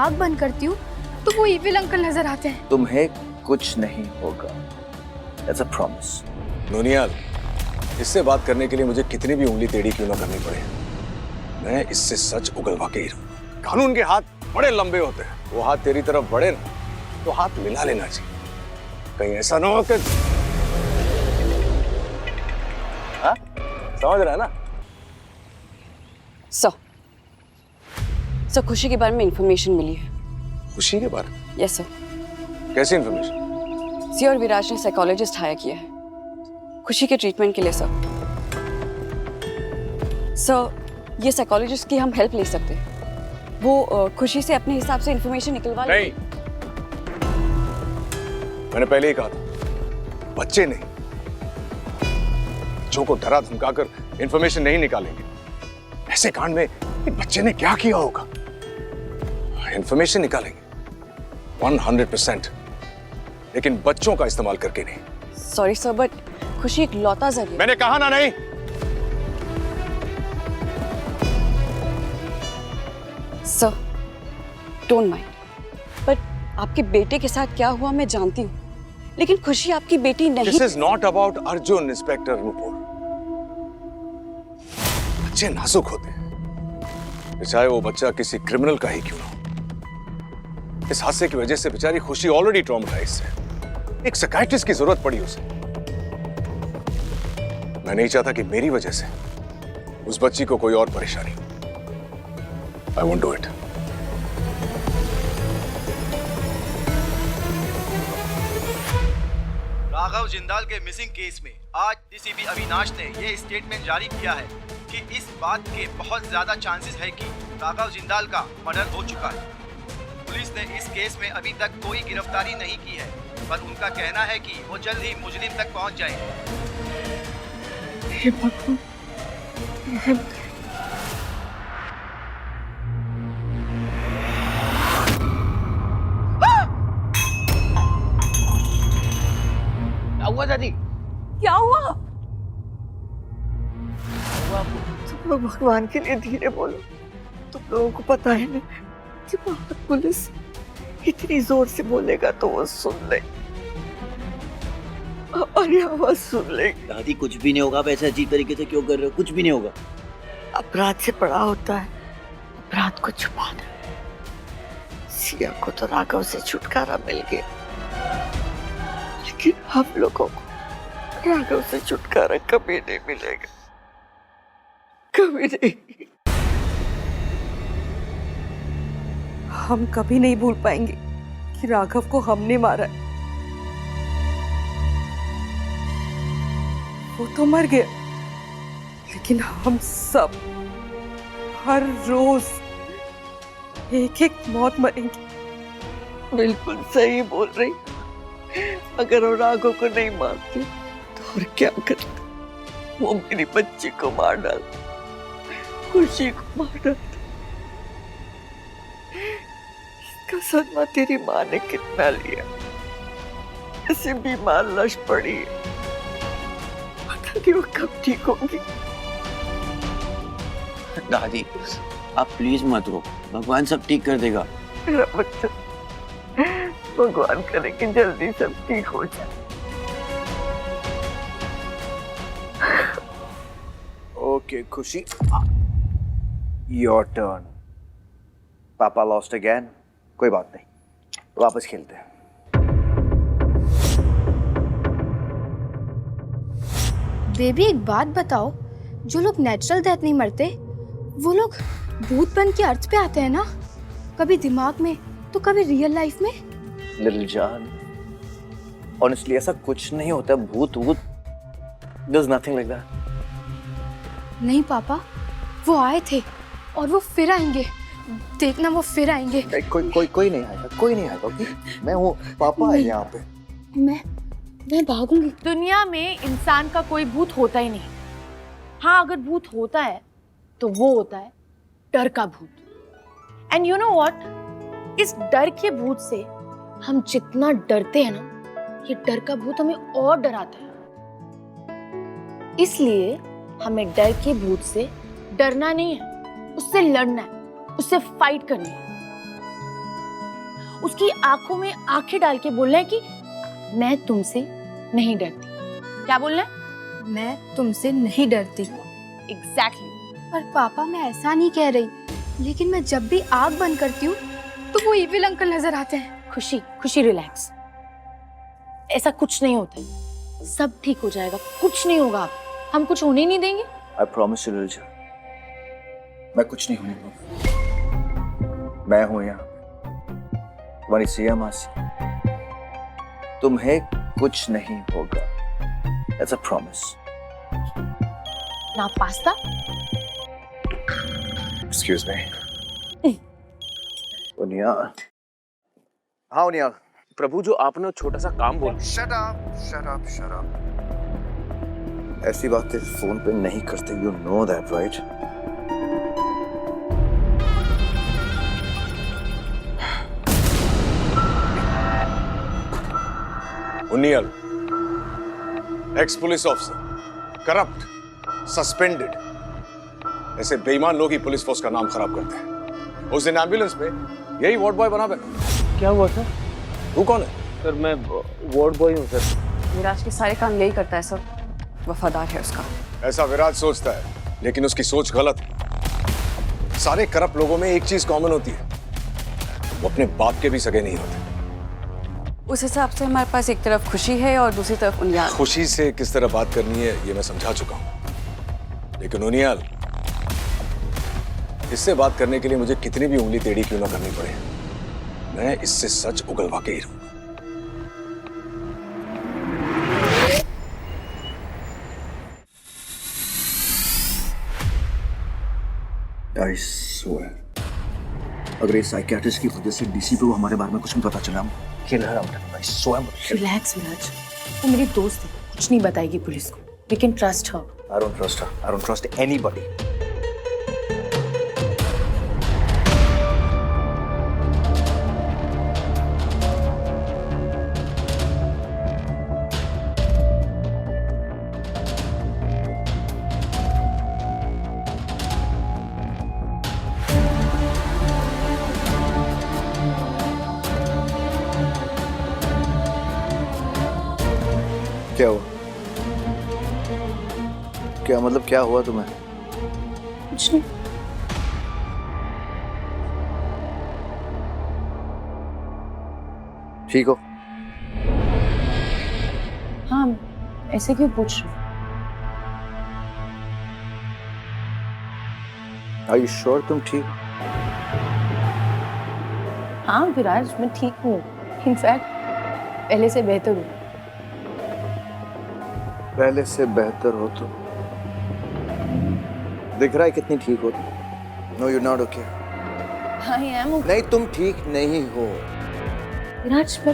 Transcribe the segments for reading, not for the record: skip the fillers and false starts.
आग बंद करती हूँ तो वो इविल अंकल नजर आते हैं। तुम्हें कुछ नहीं होगा, दैट्स अ प्रॉमिस। नोनियाल, इससे बात करने के लिए मुझे कितनी भी उंगली टेढ़ी क्यों ना करनी पड़े, मैं इससे सच उगलवा के ही रहूं। कानून के हाथ बड़े लंबे होते हैं, वो हाथ तेरी तरफ बढ़े ना तो हाथ मिला लेना चाहिए, कहीं ऐसा ना हो कि हाँ समझ रहा है ना। सर खुशी के बारे में इंफॉर्मेशन मिली है। खुशी के बारे में? Yes sir. कैसी इंफॉर्मेशन? सी और विराज ने साइकोलॉजिस्ट हायर किया है खुशी के ट्रीटमेंट के लिए। सर ये साइकोलॉजिस्ट की हम हेल्प ले सकते हैं। वो खुशी से अपने हिसाब से इंफॉर्मेशन निकलवा नहीं, मैंने पहले ही कहा था, बच्चे नहीं, बच्चों को डरा धमकाकर इंफॉर्मेशन नहीं निकालेंगे। ऐसे कांड में एक बच्चे ने क्या किया होगा, इंफॉर्मेशन निकालेंगे 100%, लेकिन बच्चों का इस्तेमाल करके नहीं। सॉरी सर बट खुशी एक लौता जरिया। मैंने कहा ना नहीं। सर डोंट माइंड, बट आपके बेटे के साथ क्या हुआ मैं जानती हूँ, लेकिन खुशी आपकी बेटी नहीं। This is not about Arjun inspector Nupur. बच्चे नाजुक होते हैं, चाहे वो बच्चा किसी क्रिमिनल का ही क्यों ना हो। इस हादसे की वजह से बेचारी खुशी ऑलरेडी ट्रॉमेटाइज्ड है, एक साइकियाट्रिस्ट की जरूरत पड़ी उसे। मैं नहीं चाहता कि मेरी वजह से उस बच्ची को कोई और परेशानी। I won't do it. Raghav Jindal के मिसिंग केस में आज डीसीपी अविनाश ने ये स्टेटमेंट जारी किया है कि इस बात के बहुत ज्यादा चांसेस है कि राघव जिंदाल का मर्डर हो चुका है। पुलिस ने इस केस में अभी तक कोई गिरफ्तारी नहीं की है, पर उनका कहना है कि वो जल्द ही मुजरिम तक पहुंच जाएंगे। क्या हुआ दादी? क्या हुआ? तुम लोग भगवान के लिए धीरे बोलो, तुम लोगों को पता है ना कि बाहर पुलिस इतनी जोर से बोलेगा तो वो सुन ले, हमारी आवाज सुन ले। दादी कुछ भी नहीं होगा, आप ऐसे अजीब तरीके से क्यों कर रहे हो? कुछ भी नहीं होगा। अपराध से बड़ा होता है अपराध को छुपाना। सिया को तो राघव से छुटकारा मिल गया, लेकिन हम लोगों को राघव से छुटकारा कभी नहीं मिलेगा, कभी नहीं। हम कभी नहीं भूल पाएंगे कि राघव को हमने मारा है। वो तो मर गया, लेकिन हम सब हर रोज एक एक मौत मरेंगे। बिल्कुल सही बोल रही। अगर वो राघव को नहीं मारते तो और क्या करते? वो मेरी बच्ची को मार डाल, खुशी को मार डाल। इसका सदमा तेरी माँ ने कितना लिया, ऐसे बीमार लाश पड़ी है, पता नहीं वो कब ठीक होगी। दादी आप प्लीज मत रो, भगवान सब ठीक कर देगा। मेरा बच्चा, भगवान करे कि जल्दी सब ठीक हो जाए। ओके खुशी, योर टर्न। पापा लॉस्ट अगेन, कोई बात नहीं, वापस खेलते हैं। बेबी एक बात बताओ, जो लोग नेचुरल डेथ नहीं मरते वो लोग भूत बन के अर्थ पे आते हैं ना, कभी दिमाग में तो कभी रियल लाइफ में। लिटिल जान, ऑनेस्टली ऐसा कुछ नहीं होता, भूत वूत, there's nothing like that। नहीं पापा, वो आए थे और वो फिर आएंगे, देखना वो फिर आएंगे। कोई नहीं आएगा, कोई नहीं आएगा, ओके? मैं हूँ, पापा है यहाँ पे। मैं भागूंगी। दुनिया में इंसान का कोई भूत होता ही नहीं। हाँ अगर भूत होता है तो वो होता है डर का भूत। एंड यू नो व्हाट, इस डर के भूत से हम जितना डरते हैं ना, ये डर का भूत हमें और डराता है। इसलिए हमें डर के भूत से डरना नहीं है, उससे लड़ना है, उससे फाइट करनी है। उसकी आंखों में आंखें डाल के बोलना है कि मैं तुमसे नहीं डरती। क्या बोलना है? मैं तुमसे नहीं डरती। एग्जैक्टली। पर पापा, मैं ऐसा नहीं कह रही, लेकिन मैं जब भी आग बंद करती हूँ तो वो इविल अंकल नजर आते हैं। खुशी, खुशी रिलैक्स। ऐसा कुछ नहीं होता है, सब ठीक हो जाएगा, कुछ नहीं होगा। हम कुछ होने नहीं देंगे। आई प्रॉमिस यू ललिता, मैं कुछ नहीं होने दूंगा। मैं हूं यहाँ, तुम्हारी सिया मासी। तुम्हें कुछ नहीं होगा, दैट्स अ प्रॉमिस। ना पास्ता। Excuse me. उनियाल। हाँ उनियाल। प्रभु, जो आपने छोटा सा काम बोला। Shut up, shut up, shut up. ऐसी बातें फोन पे नहीं करते, you know that right? Uniyal, ex police officer, corrupt, suspended, ऐसे बेईमान लोग ही पुलिस फोर्स का नाम खराब करते हैं। उस दिन एम्बुलेंस में यही वार्ड बॉय बना बैठा। क्या हुआ सर? तू कौन है? सर मैं वार्ड बॉय हूँ सर। विराज के सारे काम यही करता है सर, वफादार है उसका। ऐसा विराज सोचता है, लेकिन उसकी सोच गलत है। सारे करप्ट लोगों में एक चीज कॉमन होती है, वो अपने बाप के भी सगे नहीं होते। उस हिसाब से हमारे पास एक तरफ खुशी है और दूसरी तरफ उनियाल। खुशी से किस तरह बात करनी है ये मैं समझा चुका हूं, लेकिन उनियाल, इससे बात करने के लिए मुझे कितनी भी उंगली टेढ़ी क्यों ना करनी पड़े, मैं इससे सच उगलवा के ही रहूंगा। I swear, अगर इस साइकियाट्रिस्ट की वजह से डीसी को हमारे बारे में कुछ भी पता चला, kill her. I swear. Relax Viraj, वो मेरी दोस्त है, कुछ नहीं बताएगी पुलिस को। We can trust her. I don't trust her. I don't trust anybody. क्या हुआ? क्या मतलब, क्या हुआ तुम्हें? कुछ नहीं। ठीक हो? हाँ, ऐसे क्यों पूछ रहे हो? Are you sure तुम ठीक? हाँ विराज, मैं ठीक हूँ। इनफैक्ट पहले से बेहतर हूँ। पहले से बेहतर हो तो दिख रहा है कितनी ठीक हो तुम। No, you're not okay. I am okay. नहीं, तुम ठीक नहीं हो। विराज, मैं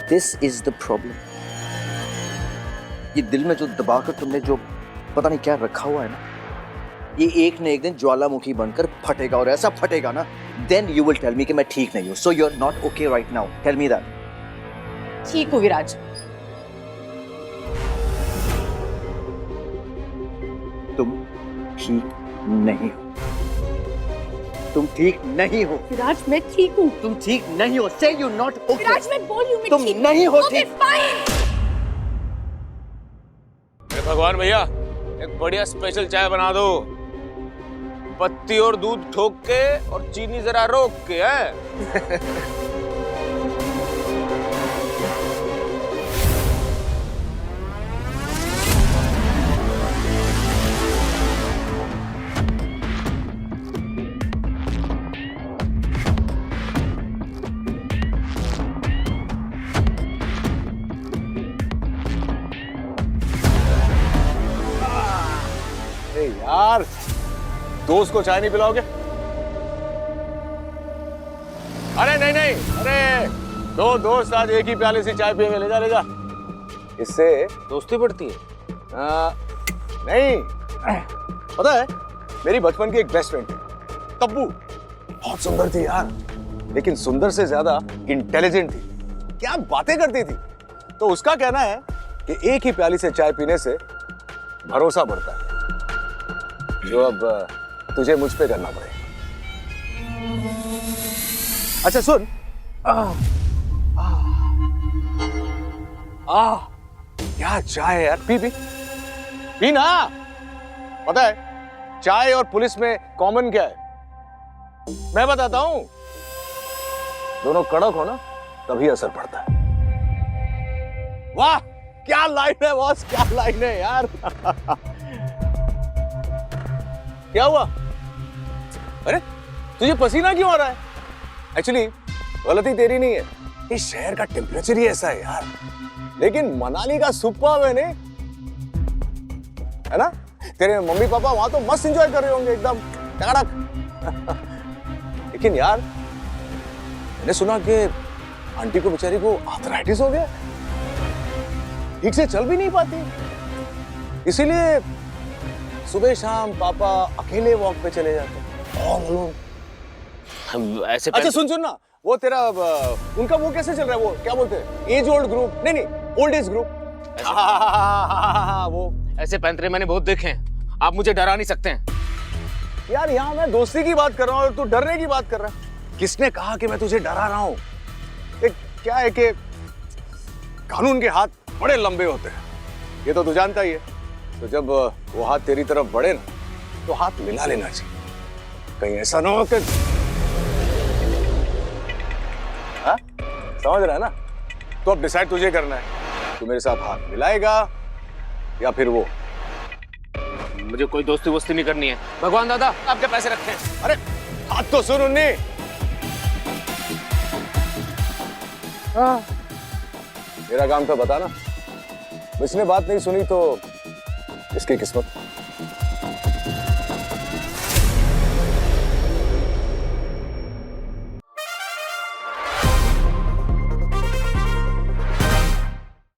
This is the problem. ये दिल में जो दबाकर तुमने जो पता नहीं क्या रखा हुआ है ना, ये एक न एक दिन ज्वालामुखी बनकर फटेगा, और ऐसा फटेगा ना, then you will tell me कि मैं ठीक नहीं हूँ. So you're not okay right now. Tell me that. ठीक हूँ विराज। तुम ठीक नहीं हो। तुम ठीक नहीं हो। विराज, मैं ठीक हूँ। तुम ठीक नहीं हो। Say you're not okay. विराज, मैं बोल रही हूँ मैं तुम ठीक नहीं हो Okay, ठीक। fine. भगवान भैया, एक बढ़िया स्पेशल चाय बना दो, पत्ती और दूध ठोक के और चीनी जरा रोक के है। अरे यार, दोस्त को चाय नहीं पिलाओगे? अरे नहीं नहीं, अरे दो दोस्त आज एक ही प्याले से चाय पिएंगे, ले जा ले जा। इससे दोस्ती बढ़ती है। नहीं, पता है मेरी बचपन की एक बेस्ट फ्रेंड थी, तब्बू। बहुत सुंदर थी यार, लेकिन सुंदर से ज्यादा इंटेलिजेंट थी। क्या बातें करती थी। तो उसका कहना है कि एक ही प्याली से चाय पीने से भरोसा बढ़ता है, जो अब तुझे मुझ पे करना पड़ेगा। अच्छा सुन, क्या चाय है यार, पी पी पी ना। पता है चाय और पुलिस में कॉमन क्या है? मैं बताता हूं, दोनों कड़क हो ना तभी असर पड़ता है। वाह क्या लाइन है बॉस, क्या लाइन है यार। क्या हुआ? अरे तुझे पसीना क्यों आ रहा है? एक्चुअली गलती तेरी नहीं है, इस शहर का टेम्परेचर ही ऐसा है यार। लेकिन मनाली का सुपर है नहीं, है ना? तेरे मम्मी पापा वहां तो मस्त एंजॉय कर रहे होंगे एकदम टकड़क। लेकिन यार मैंने सुना कि आंटी को बेचारी को आर्थराइटिस हो गया, ठीक से चल भी नहीं पाती, इसीलिए सुबह शाम पापा अकेले वॉक पे चले जाते ऑल अलोन। ऐसे अच्छा सुन ना, वो तेरा उनका वो कैसे चल रहा है, वो क्या बोलते हैं, एज ओल्ड ग्रुप? नहीं ओल्ड एज ग्रुप। वो ऐसे पैंतरे मैंने बहुत देखे हैं, आप मुझे डरा नहीं सकते हैं। यार यहाँ मैं दोस्ती की बात कर रहा हूँ और तू डरने की बात कर रहा है। किसने कहा कि मैं तुझे डरा रहा हूँ? क्या है कि कानून के हाथ बड़े लंबे होते हैं, ये तो तू जानता ही है। तो जब वो हाथ तेरी तरफ बढ़े ना तो हाथ मिला लेना चाहिए, कहीं ऐसा ना हो कि हाँ समझ रहा है ना? तो अब डिसाइड तुझे करना है, तू मेरे साथ हाथ मिलाएगा या फिर वो। मुझे कोई दोस्ती वोस्ती नहीं करनी है। भगवान दादा आपके पैसे रखे हैं। अरे हाथ तो सुन उन्नी। मेरा काम था बताना, इसने बात नहीं सुनी तो इसकी किस्मत।